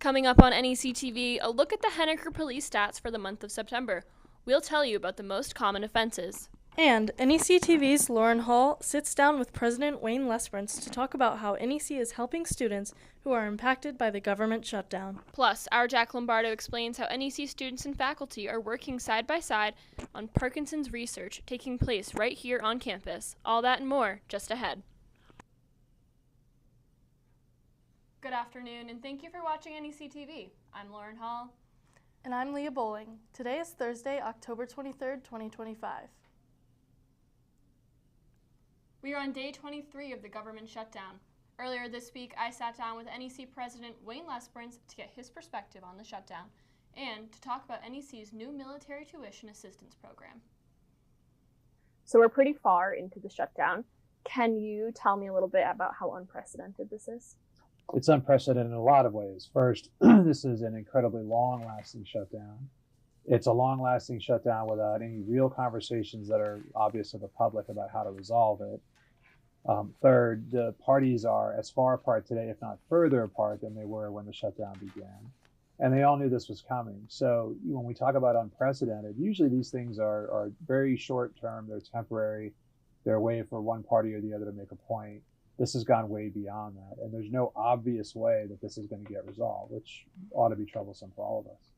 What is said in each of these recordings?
Coming up on NEC-TV, a look at the Henniker police stats for the month of September. We'll tell you about the most common offenses. And NEC-TV's Lauren Hall sits down with President Wayne Lesperance to talk about how NEC is helping students who are impacted by the government shutdown. Plus, our Jack Lombardo explains how NEC students and faculty are working side by side on Parkinson's research taking place right here on campus. All that and more just ahead. Good afternoon, and thank you for watching NEC-TV. I'm Lauren Hall. And I'm Leah Bowling. Today is Thursday, October 23rd, 2025. We are on day 23 of the government shutdown. Earlier this week, I sat down with NEC President Wayne Lesperance to get his perspective on the shutdown and to talk about NEC's new military tuition assistance program. So we're pretty far into the shutdown. Can you tell me a little bit about how unprecedented this is? It's unprecedented in a lot of ways. First, this is an incredibly long-lasting shutdown. It's a long-lasting shutdown without any real conversations that are obvious to the public about how to resolve it. Third, the parties are as far apart today, if not further apart, than they were when the shutdown began. And they all knew this was coming. So when we talk about unprecedented, usually these things are very short-term, they're temporary, they're a way for one party or the other to make a point. This has gone way beyond that, and there's no obvious way that this is going to get resolved, which ought to be troublesome for all of us.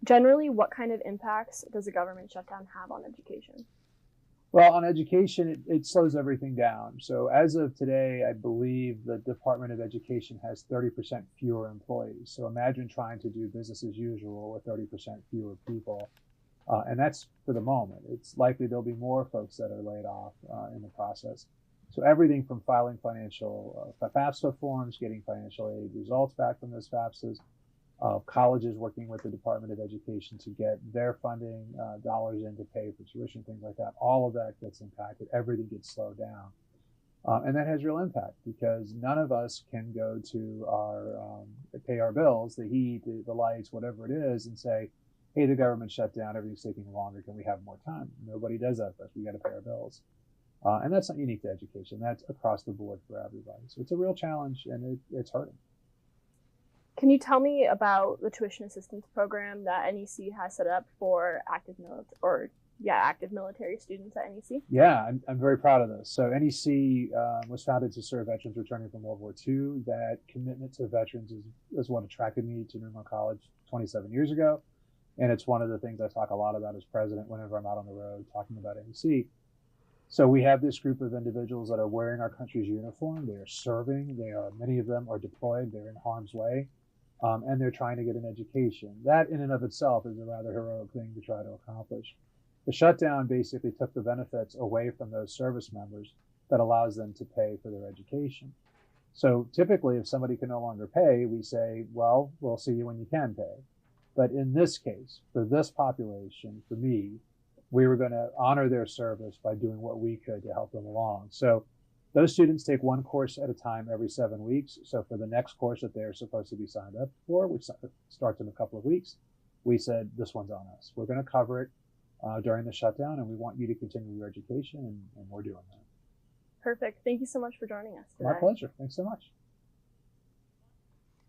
Generally, what kind of impacts does a government shutdown have on education? Well, on education, it slows everything down. So as of today, I believe the Department of Education has 30% fewer employees. So imagine trying to do business as usual with 30% fewer people. And that's for the moment. It's likely there'll be more folks that are laid off in the process. So everything from filing financial FAFSA forms, getting financial aid results back from those FAFSAs, colleges working with the Department of Education to get their funding dollars in to pay for tuition, things like that. All of that gets impacted. Everything gets slowed down. And that has real impact because none of us can go to pay our bills, the heat, the lights, whatever it is, and say, hey, the government shut down, everything's taking longer, can we have more time? Nobody does that for us. We got to pay our bills. And that's not unique to education. That's across the board for everybody. So it's a real challenge, and it's hurting. Can you tell me about the tuition assistance program that NEC has set up for active military students at NEC? Yeah, I'm very proud of this. So NEC was founded to serve veterans returning from World War II. That commitment to veterans is what attracted me to New England College 27 years ago. And it's one of the things I talk a lot about as president whenever I'm out on the road talking about NEC. So we have this group of individuals that are wearing our country's uniform. They are serving. Many of them are deployed. They're in harm's way. And they're trying to get an education. That in and of itself is a rather heroic thing to try to accomplish. The shutdown basically took the benefits away from those service members that allows them to pay for their education. So typically, if somebody can no longer pay, we say, well, we'll see you when you can pay. But in this case, for this population, for me, we were going to honor their service by doing what we could to help them along. So those students take one course at a time every 7 weeks. So for the next course that they're supposed to be signed up for, which starts in a couple of weeks, we said, this one's on us. We're going to cover it during the shutdown, and we want you to continue your education, and we're doing that. Perfect. Thank you so much for joining us today. My pleasure. Thanks so much.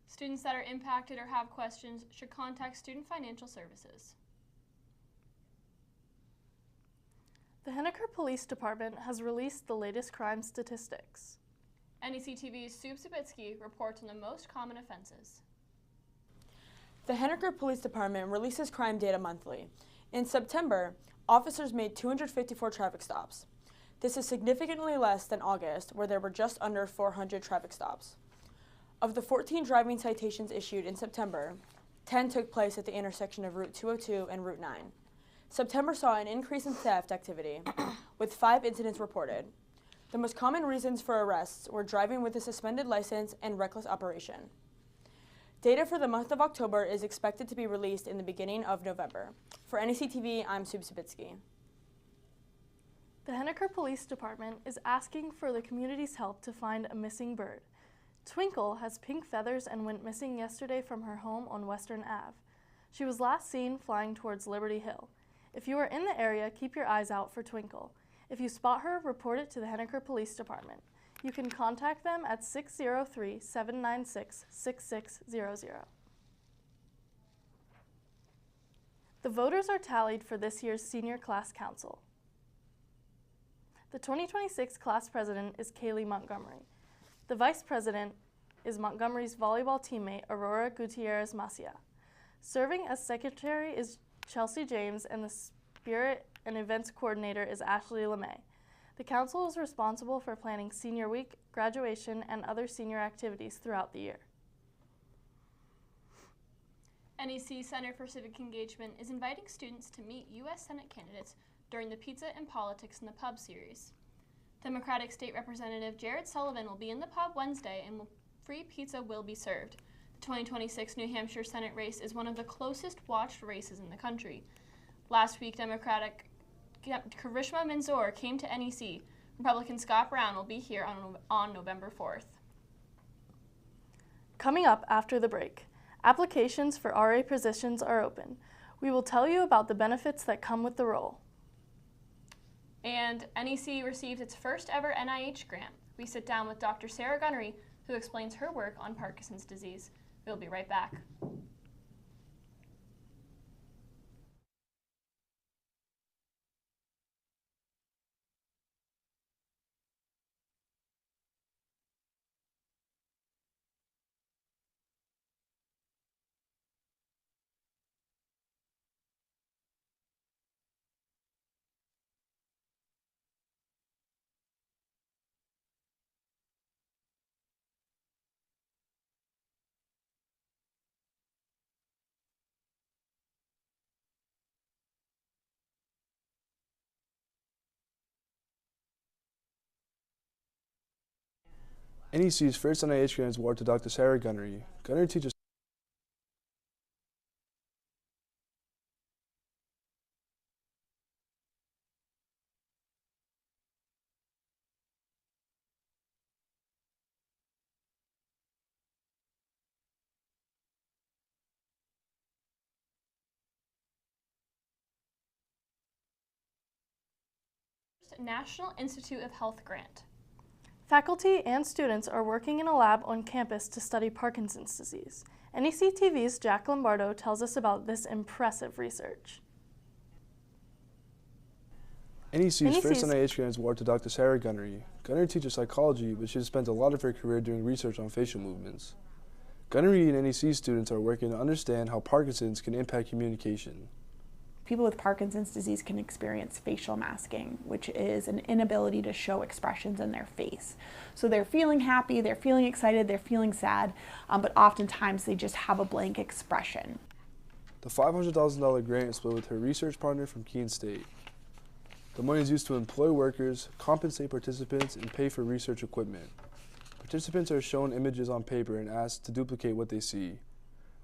Students that are impacted or have questions should contact Student Financial Services. The Henniker Police Department has released the latest crime statistics. NEC-TV's Sue Sabitsky reports on the most common offenses. The Henniker Police Department releases crime data monthly. In September, officers made 254 traffic stops. This is significantly less than August, where there were just under 400 traffic stops. Of the 14 driving citations issued in September, 10 took place at the intersection of Route 202 and Route 9. September saw an increase in theft activity, with 5 incidents reported. The most common reasons for arrests were driving with a suspended license and reckless operation. Data for the month of October is expected to be released in the beginning of November. For NEC-TV, I'm Sue Sabitsky. The Henniker Police Department is asking for the community's help to find a missing bird. Twinkle has pink feathers and went missing yesterday from her home on Western Ave. She was last seen flying towards Liberty Hill. If you are in the area, keep your eyes out for Twinkle. If you spot her, report it to the Henniker Police Department. You can contact them at 603-796-6600. The voters are tallied for this year's Senior Class Council. The 2026 class president is Kaylee Montgomery. The vice president is Montgomery's volleyball teammate Aurora Gutierrez Macia. Serving as secretary is Chelsea James, and the spirit and events coordinator is Ashley LeMay. The council is responsible for planning senior week, graduation, and other senior activities throughout the year. NEC Center for Civic Engagement is inviting students to meet U.S. Senate candidates during the Pizza and Politics in the Pub series. Democratic State Representative Jared Sullivan will be in the pub Wednesday and free pizza will be served. The 2026 New Hampshire Senate race is one of the closest watched races in the country. Last week, Democratic Karishma Manzoor came to NEC. Republican Scott Brown will be here on November 4th. Coming up after the break, applications for RA positions are open. We will tell you about the benefits that come with the role. And NEC received its first ever NIH grant. We sit down with Dr. Sarah Gunnery, who explains her work on Parkinson's disease. We'll be right back. NEC's first NIH grant is awarded to Dr. Sarah Gunnery. Gunnery teaches National Institute of Health grant. Faculty and students are working in a lab on campus to study Parkinson's disease. NEC-TV's Jack Lombardo tells us about this impressive research. NEC's first NIH grant is awarded to Dr. Sarah Gunnery. Gunnery teaches psychology, but she has spent a lot of her career doing research on facial movements. Gunnery and NEC students are working to understand how Parkinson's can impact communication. People with Parkinson's disease can experience facial masking, which is an inability to show expressions in their face. So they're feeling happy, they're feeling excited, they're feeling sad, but oftentimes they just have a blank expression. The $500,000 grant is split with her research partner from Keene State. The money is used to employ workers, compensate participants, and pay for research equipment. Participants are shown images on paper and asked to duplicate what they see.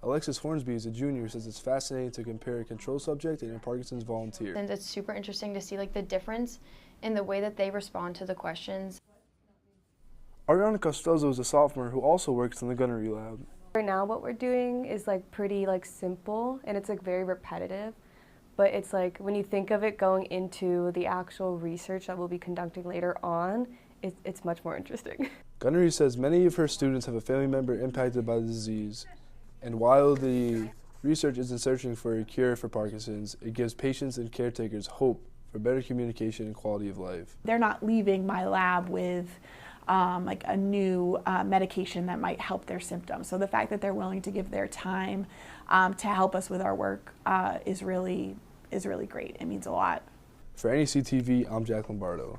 Alexis Hornsby is a junior, says it's fascinating to compare a control subject and a Parkinson's volunteer. And it's super interesting to see the difference in the way that they respond to the questions. Ariana Costello is a sophomore who also works in the Gunnery lab. Right now what we're doing is pretty simple, and it's very repetitive, but it's when you think of it going into the actual research that we'll be conducting later on, it's much more interesting. Gunnery says many of her students have a family member impacted by the disease. And while the research isn't searching for a cure for Parkinson's, it gives patients and caretakers hope for better communication and quality of life. They're not leaving my lab with a new medication that might help their symptoms. So the fact that they're willing to give their time to help us with our work is really great. It means a lot. For NEC-TV, I'm Jack Lombardo.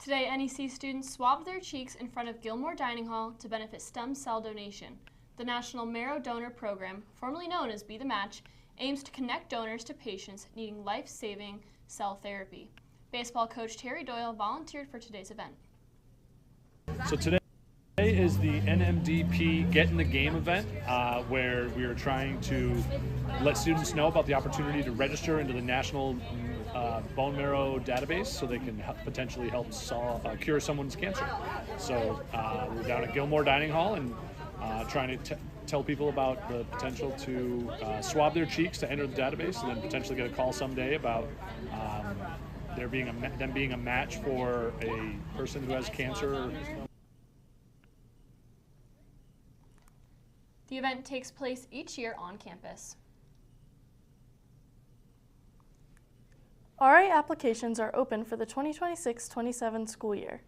Today, NEC students swabbed their cheeks in front of Gilmore Dining Hall to benefit stem cell donation. The National Marrow Donor Program, formerly known as Be the Match, aims to connect donors to patients needing life-saving cell therapy. Baseball coach Terry Doyle volunteered for today's event. So today is the NMDP Get in the Game event, where we are trying to let students know about the opportunity to register into the National Bone Marrow Database so they can potentially help cure someone's cancer. So we're down at Gilmore Dining Hall and trying to tell people about the potential to swab their cheeks to enter the database and then potentially get a call someday about them being a match for a person who has cancer. The event takes place each year on campus. RA applications are open for the 2026-27 school year.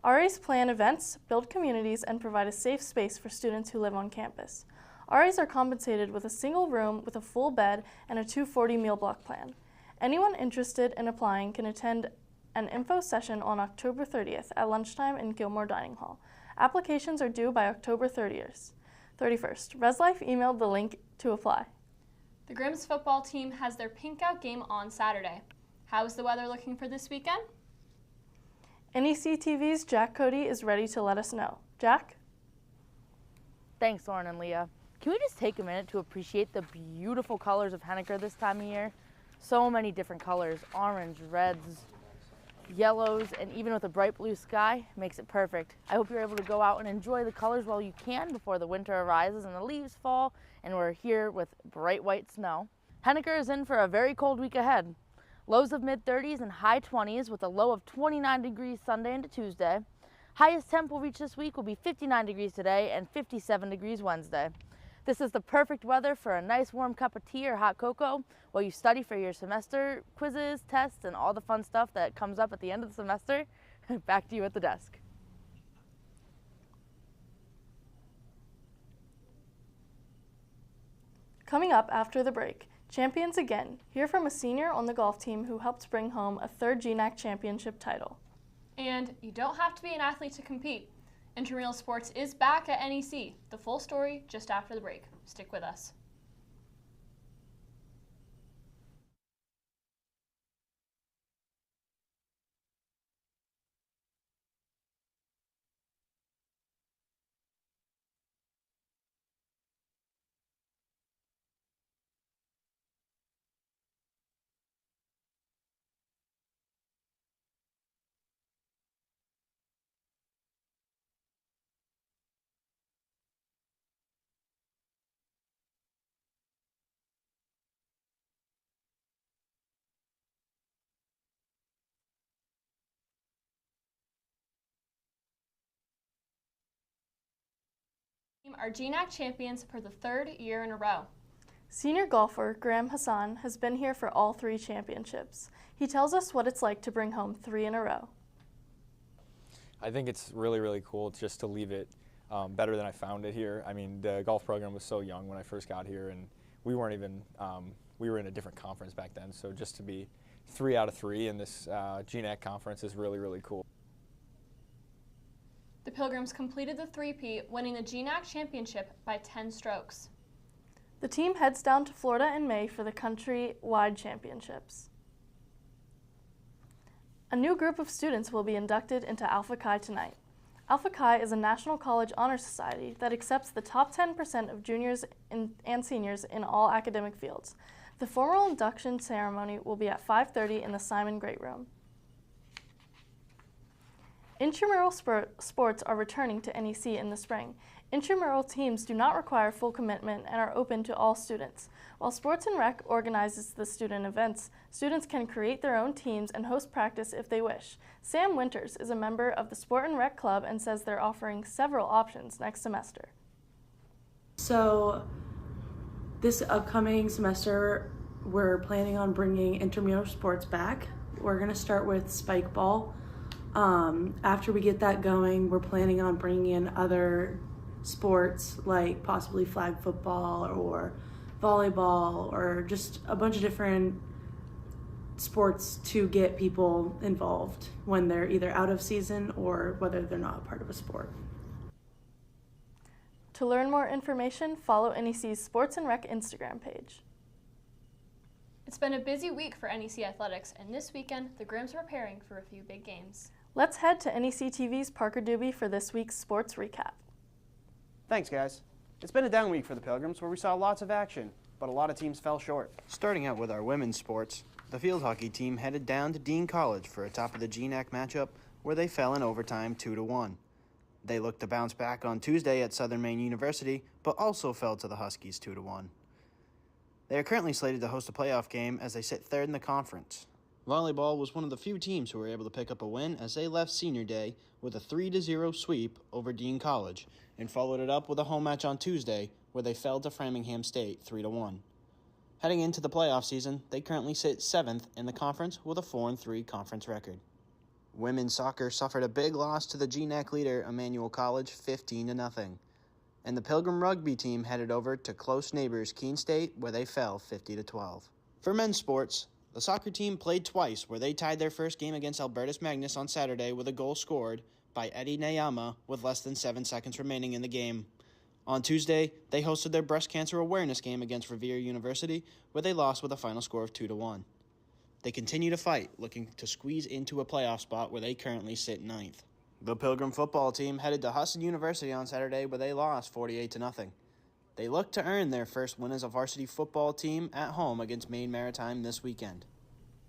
RAs plan events, build communities, and provide a safe space for students who live on campus. RAs are compensated with a single room with a full bed and a 240 meal block plan. Anyone interested in applying can attend an info session on October 30th at lunchtime in Gilmore Dining Hall. Applications are due by October 31st. ResLife emailed the link to apply. The Grims football team has their pink out game on Saturday. How is the weather looking for this weekend? NEC-TV's Jack Cody is ready to let us know. Jack? Thanks, Lauren and Leah. Can we just take a minute to appreciate the beautiful colors of Henniker this time of year? So many different colors, orange, reds, yellows, and even with a bright blue sky, makes it perfect. I hope you're able to go out and enjoy the colors while you can before the winter arises and the leaves fall and we're here with bright white snow. Henniker is in for a very cold week ahead. Lows of mid-30s and high 20s with a low of 29 degrees Sunday into Tuesday. Highest temp we'll reach this week will be 59 degrees today and 57 degrees Wednesday. This is the perfect weather for a nice warm cup of tea or hot cocoa while you study for your semester quizzes, tests, and all the fun stuff that comes up at the end of the semester. Back to you at the desk. Coming up after the break, champions again. Hear from a senior on the golf team who helped bring home a third GNAC championship title. And you don't have to be an athlete to compete. Intramural sports is back at NEC. The full story just after the break. Stick with us. Are GNAC champions for the third year in a row. Senior golfer Graham Hassan has been here for all three championships. He tells us what it's like to bring home 3 in a row. I think it's really, really cool just to leave it better than I found it here. I mean, the golf program was so young when I first got here, and we weren't even, we were in a different conference back then, so just to be 3 out of 3 in this GNAC conference is really, really cool. The Pilgrims completed the three-peat, winning the GNAC championship by 10 strokes. The team heads down to Florida in May for the country-wide championships. A new group of students will be inducted into Alpha Chi tonight. Alpha Chi is a National College Honor Society that accepts the top 10% of juniors and seniors in all academic fields. The formal induction ceremony will be at 5:30 in the Simon Great Room. Intramural sports are returning to NEC in the spring. Intramural teams do not require full commitment and are open to all students. While Sports and Rec organizes the student events, students can create their own teams and host practice if they wish. Sam Winters is a member of the Sport and Rec Club and says they're offering several options next semester. So this upcoming semester, we're planning on bringing intramural sports back. We're going to start with spike ball. After we get that going, we're planning on bringing in other sports like possibly flag football or volleyball or just a bunch of different sports to get people involved when they're either out of season or whether they're not a part of a sport. To learn more information, follow NEC's Sports and Rec Instagram page. It's been a busy week for NEC athletics, and this weekend, the Grims are preparing for a few big games. Let's head to NEC-TV's Parker Doobie for this week's sports recap. Thanks, guys. It's been a down week for the Pilgrims where we saw lots of action, but a lot of teams fell short. Starting out with our women's sports, the field hockey team headed down to Dean College for a top of the GNAC matchup where they fell in overtime 2-1. They looked to bounce back on Tuesday at Southern Maine University, but also fell to the Huskies 2-1. They are currently slated to host a playoff game as they sit third in the conference. Volleyball was one of the few teams who were able to pick up a win as they left senior day with a 3-0 sweep over Dean College and followed it up with a home match on Tuesday where they fell to Framingham State 3-1. Heading into the playoff season, they currently sit 7th in the conference with a 4-3 conference record. Women's soccer suffered a big loss to the GNAC leader Emmanuel College 15-0. And the Pilgrim rugby team headed over to close neighbors Keene State where they fell 50-12. For men's sports, the soccer team played twice where they tied their first game against Albertus Magnus on Saturday with a goal scored by Eddie Nayama with less than 7 seconds remaining in the game. On Tuesday, they hosted their breast cancer awareness game against Revere University where they lost with a final score of 2-1. They continue to fight, looking to squeeze into a playoff spot where they currently sit 9th. The Pilgrim football team headed to Husson University on Saturday where they lost 48-0. They look to earn their first win as a varsity football team at home against Maine Maritime this weekend.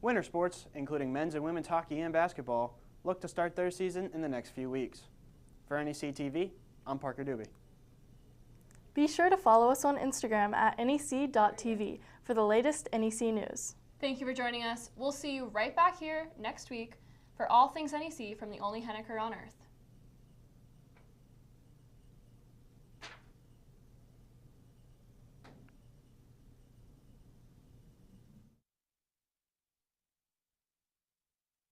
Winter sports, including men's and women's hockey and basketball, look to start their season in the next few weeks. For NEC-TV, I'm Parker Doobie. Be sure to follow us on Instagram at NEC.TV for the latest NEC news. Thank you for joining us. We'll see you right back here next week for all things NEC from the only Henniker on Earth.